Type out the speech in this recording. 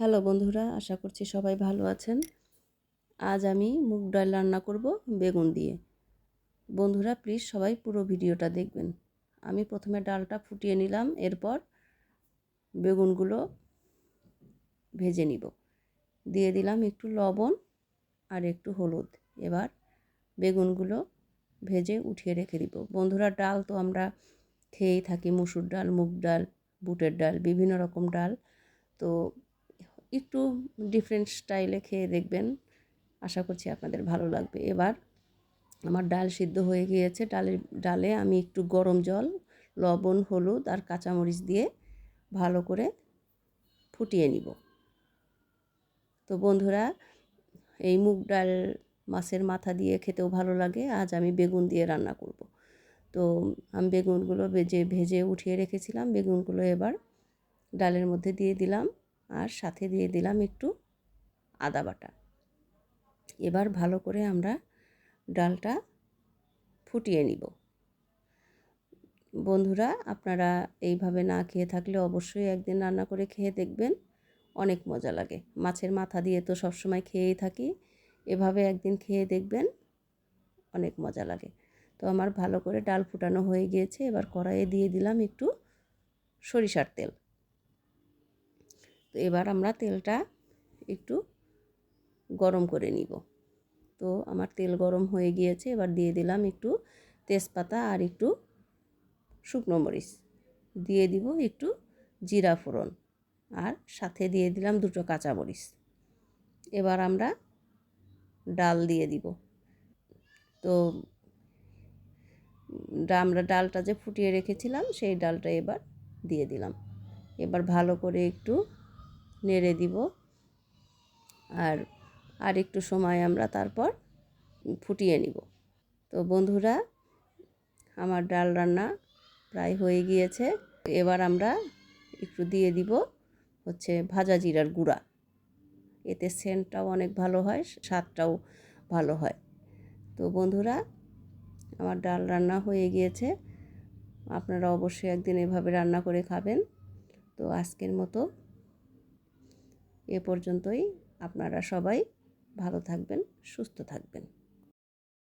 Hello বন্ধুরা, আশা করছি সবাই ভালো আছেন। আজ আমি মুগ ডাল রান্না করব বেগুন দিয়ে। বন্ধুরা প্লিজ সবাই পুরো ভিডিওটা দেখবেন। আমি প্রথমে ডালটা ফুটিয়ে নিলাম, এরপর বেগুনগুলো ভেজে নিব। দিয়ে দিলাম একটু লবণ আর একটু হলুদ। এবার বেগুনগুলো ভেজে উঠিয়ে রেখে দিব। বন্ধুরা ডাল তো আমরা খেয়েই থাকি, মসুর ডাল, মুগ ডাল, বুটের ডাল, বিভিন্ন রকম ডাল। তো একটু ডিফারেন্ট স্টাইলে খেয়ে দেখবেন, আশা করছি আপনাদের ভালো লাগবে। এবার আমার ডাল সিদ্ধ হয়ে গিয়েছে। ডালে আমি একটু গরম জল, লবণ, হলুদ আর কাঁচামরিচ দিয়ে ভালো করে ফুটিয়ে নিব। তো বন্ধুরা, এই মুগ ডাল মাছের মাথা দিয়ে খেতেও ভালো লাগে। আজ আমি বেগুন দিয়ে রান্না করব। তো আমি বেগুনগুলো ভেজে উঠিয়ে রেখেছিলাম। বেগুনগুলো এবার ডালের মধ্যে দিয়ে দিলাম আর সাথে দিয়ে দিলাম একটু আদা বাটা। এবার ভালো করে আমরা ডালটা ফুটিয়ে নিব। বন্ধুরা আপনারা এইভাবে না খেয়ে থাকলে অবশ্যই একদিন রান্না করে খেয়ে দেখবেন, অনেক মজা লাগে। মাছের মাথা দিয়ে তো সবসময় খেয়েই থাকি, এভাবে একদিন খেয়ে দেখবেন, অনেক মজা লাগে। তো আমার ভালো করে ডাল ফুটানো হয়ে গিয়েছে। এবার কড়াইয়ে দিয়ে দিলাম একটু সরিষার তেল। তো এবার আমরা তেলটা একটু গরম করে নিব। তো আমার তেল গরম হয়ে গিয়েছে। এবার দিয়ে দিলাম একটু তেজপাতা আর একটু শুকনো মরিচ, দিয়ে দিব একটু জিরা ফোড়ন আর সাথে দিয়ে দিলাম দুটো কাঁচামরিচ। এবার আমরা ডাল দিয়ে দিব। তো আমরা ডালটা যে ফুটিয়ে রেখেছিলাম সেই ডালটা এবার দিয়ে দিলাম। এবার ভালো করে একটু নেড়ে দিব আর একটু সময় আমরা তারপর ফুটিয়ে নিব। তো বন্ধুরা আমার ডাল রান্না প্রায় হয়ে গিয়েছে। এবার আমরা একটু দিয়ে দিব ভাজা জিরার গুঁড়া। এতে সেন্টটাও অনেক ভালো হয়, স্বাদটাও ভালো হয়। তো বন্ধুরা আমার ডাল রান্না হয়ে গিয়েছে। আপনারা অবশ্যই একদিন এভাবে রান্না করে খাবেন। তো আজকের মতো এ পর্যন্তই। আপনারা সবাই ভালো থাকবেন, সুস্থ থাকবেন।